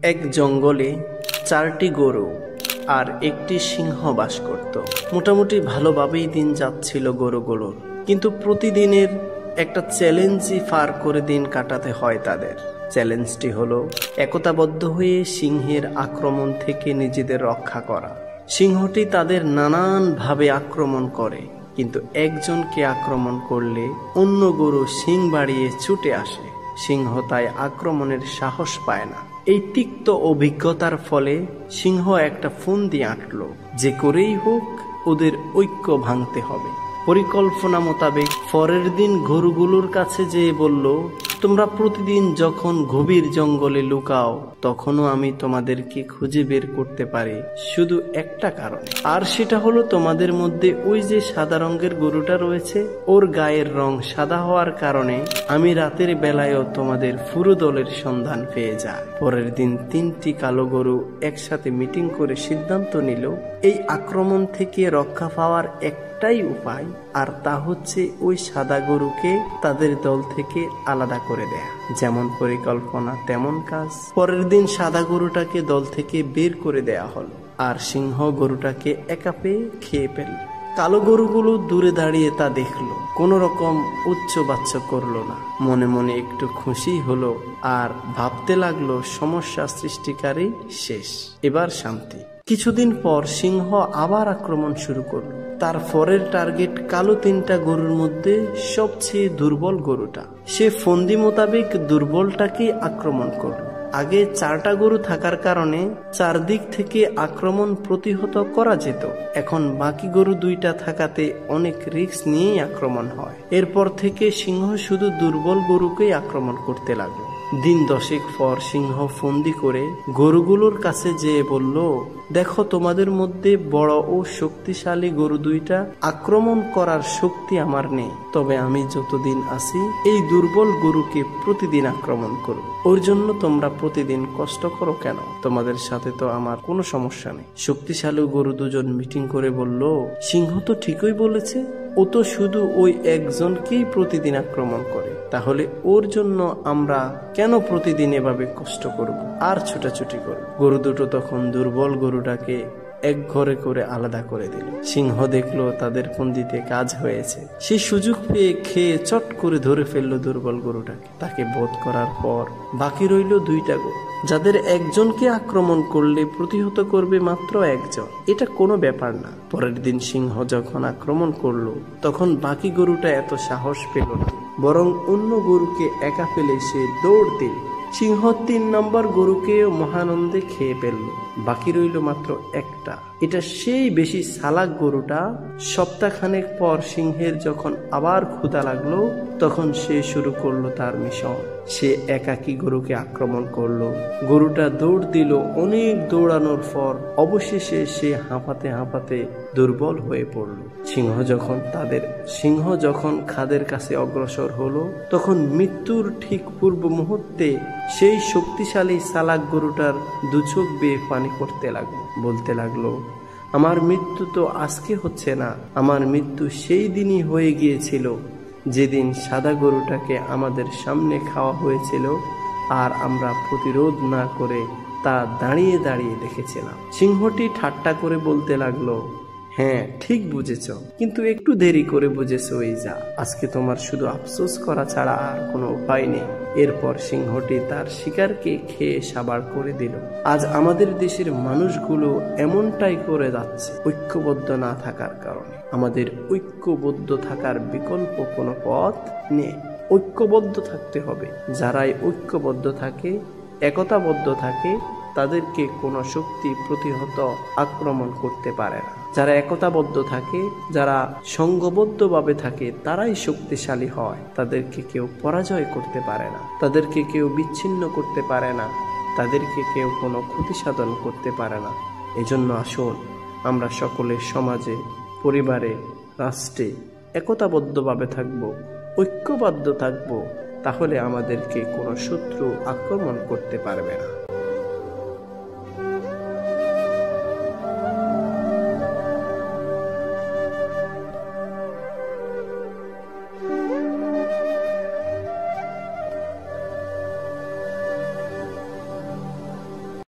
এক জঙ্গলে 4টি গরু আর একটি সিংহ বাস করত। মোটামুটি ভালোভাবেই দিন যাচ্ছিল গরুগুলোর, কিন্তু প্রতিদিনের একটা চ্যালেঞ্জই পার করে দিন কাটাতে হয় তাদের। চ্যালেঞ্জটি হলো একতাবদ্ধ হয়ে সিংহের আক্রমণ থেকে নিজেদের রক্ষা করা। সিংহটি তাদের নানানভাবে আক্রমণ করে, কিন্তু একজনকে আক্রমণ করলে অন্য গরু শিং বাড়িয়ে ছুটে আসে। সিংহ তাই আক্রমণের সাহস পায় না। এই তিক্ত অভিজ্ঞতার ফলে সিংহ একটা ফন্দি আঁটল, যে করেই হোক ওদের ঐক্য ভাঙতে হবে। পরিকল্পনা মোতাবেক পরের দিন গরুগুলোর কাছে যেয়ে বলল, তোমরা প্রতিদিন যখন গভীর জঙ্গলে লুকাও তখনও আমি তোমাদেরকে খুঁজে বের করতে পারি শুধু একটা কারণে, আর সেটা হলো তোমাদের মধ্যে ওই যে সাদা রঙের গরুটা রয়েছে, ওর গায়ের রং সাদা হওয়ার কারণে আমি রাতের বেলায়ও তোমাদের পুরো দলের সন্ধান পেয়ে যাই। পরের দিন 3টি কালো গরু একসাথে মিটিং করে সিদ্ধান্ত নিল এই আক্রমণ থেকে রক্ষা পাওয়ার একটাই উপায়, আর তা হচ্ছে ওই সাদা গরুকে তাদের দল থেকে আলাদা করে দেয়া। যেমন পরিকল্পনা তেমন কাজ। পরের দিন সাদা গরুটাকে দল থেকে বের করে দেয়া হলো, আর সিংহ গরুটাকে একা পেয়ে খেয়ে ফেলল। কালো গরুগুলো দূরে দাঁড়িয়ে তা দেখলো, কোনো রকম উচ্চবাচ্য করলো না, মনে মনে একটু খুশি হলো আর ভাবতে লাগলো সমস্যা সৃষ্টিকারী শেষ, এবার শান্তি। কিছুদিন পর সিংহ আবার আক্রমণ শুরু করলো। তার পরের টার্গেট কালো 3টা গরুর মধ্যে সবচেয়ে দুর্বল গরুটা। সে ফন্দি মোতাবেক দুর্বলটাকে আক্রমণ করলো। আগে 4টা গরু থাকার কারণে চারদিক থেকে আক্রমণ প্রতিহত করা যেত, এখন বাকি গরু 2টা থাকাতে অনেক রিস্ক নিয়েই আক্রমণ হয়। এরপর থেকে সিংহ শুধু দুর্বল গরুকেই আক্রমণ করতে লাগলো। দিন 10 পর সিংহ ফন্দি করে গরুগুলোর কাছে যেয়ে বলল, দেখো তোমাদের মধ্যে বড় ও শক্তিশালী গরু 2টা আক্রমণ করার শক্তি আমার নেই, তবে আমি যতদিন আছি এই দুর্বল গরুকে প্রতিদিন আক্রমণ করব। ওর জন্য তোমরা প্রতিদিন কষ্ট করো কেন? তোমাদের সাথে তো আমার কোনো সমস্যা নেই। শক্তিশালী গরু 2জন মিটিং করে বলল, সিংহ তো ঠিকই বলেছে, ও তো শুধু ওই একজনকেই প্রতিদিন আক্রমণ করে, তাহলে ওর জন্য আমরা কেন প্রতিদিন এভাবে কষ্ট করব আর ছোটাছুটি করব? গরু 2টো তখন দুর্বল গরুটাকে এক ঘরে করে আলাদা করে দিল। সিংহ দেখলো তাদের ফন্দিতে কাজ হয়েছে, সে সুযোগ পেয়ে খেয়ে চট করে ধরে ফেললো দুর্বল গরুটাকে। তাকে বধ করার পর বাকি রইল 2টা গরু, যাদের একজনকে আক্রমণ করলে প্রতিহত করবে মাত্র একজন। এটা কোনো ব্যাপার না। পরের দিন সিংহ যখন আক্রমণ করলো তখন বাকি গরুটা এত সাহস পেল না, বরং অন্য গরুকে একা ফেলে সে দৌড় দিল। সিংহ 3 নম্বর গরুকে মহানন্দে খেয়ে ফেলল। বাকি রইল মাত্র একটা। এটা সেই বেশি চালাক গরুটা। সপ্তাহখানেক পর সিংহের যখন আবার ক্ষুধা লাগলো তখন সে শুরু করলো তার মিশন। সে একাকী গরুকে আক্রমণ করলো। গরুটা দৌড় দিল। অনেক দৌড়ানোর পর অবশেষে সে হাঁপাতে হাঁপাতে দুর্বল হয়ে পড়ল। সিংহ যখন খাদের কাছে অগ্রসর হলো তখন মৃত্যুর ঠিক পূর্ব মুহূর্তে সেই শক্তিশালী চালাক গরুটার 2 চোখ বেয়ে পানি পড়তে লাগলো। বলতে লাগলো, আমার মৃত্যু তো আজকে হচ্ছে না, আমার মৃত্যু সেই দিনই হয়ে গিয়েছিল যেদিন সাদা গরুটাকে আমাদের সামনে খাওয়া হয়েছিল আর আমরা প্রতিরোধ না করে তা দাঁড়িয়ে দাঁড়িয়ে দেখেছিলাম। সিংহটি ঠাট্টা করে বলতে লাগলো, হ্যাঁ ঠিক বুঝেছ, কিন্তু একটু দেরি করে বুঝেছো। এই যা, আজকে তোমার শুধু আফসোস করা ছাড়া আর কোনো উপায় নেই। এরপর সিংহটি তার শিকারকে খেয়ে সাবার করে দিল। আজ আমাদের দেশের মানুষগুলো এমনটাই করে যাচ্ছে, ঐক্যবদ্ধ না থাকার কারণে। আমাদের ঐক্যবদ্ধ থাকার বিকল্প কোনো পথ নেই। ঐক্যবদ্ধ থাকতে হবে। যারাই ঐক্যবদ্ধ থাকে, একতাবদ্ধ থাকে, তাদেরকে কোনো শক্তি প্রতিহত আক্রমণ করতে পারে না। যারা একতাবদ্ধ থাকে, যারা সংঘবদ্ধভাবে থাকে, তারাই শক্তিশালী হয়। তাদেরকে কেউ পরাজয় করতে পারে না, তাদেরকে কেউ বিচ্ছিন্ন করতে পারে না, তাদেরকে কেউ কোনো ক্ষতি সাধন করতে পারে না। এজন্য আসুন আমরা সকলে সমাজে, পরিবারে, রাষ্ট্রে একতাবদ্ধভাবে থাকবো, ঐক্যবদ্ধ থাকবো, তাহলে আমাদেরকে কোনো শত্রু আক্রমণ করতে পারবে না।